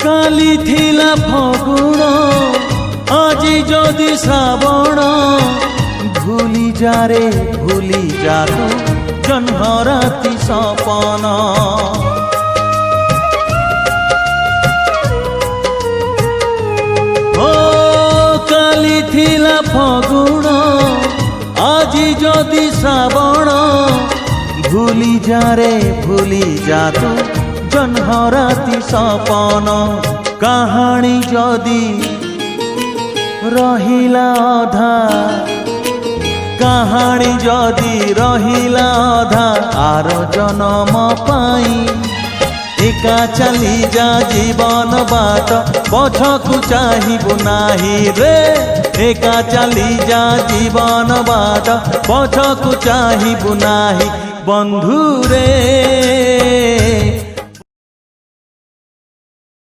কালি থিলা ফগুণ আজি যদি শ্রাবণ ভুলি যারে ভুলি যাত জহ্ন রাতি সপন ও কালি থিলা ফগুণ আজি যদি শ্রাবণ ভুলি যারে ভুলি যাত জহ্ন রাতি সপন কাহাণী যদি রহিলা অধা কাহাণী যদি রহিলা অধা আর জনম পাই একা চালি যা জীবন বাট পছকু চাহিবু নাহি রে একা চালি যা জীবন বাট পছকু চাহিবু নাহি বন্ধু রে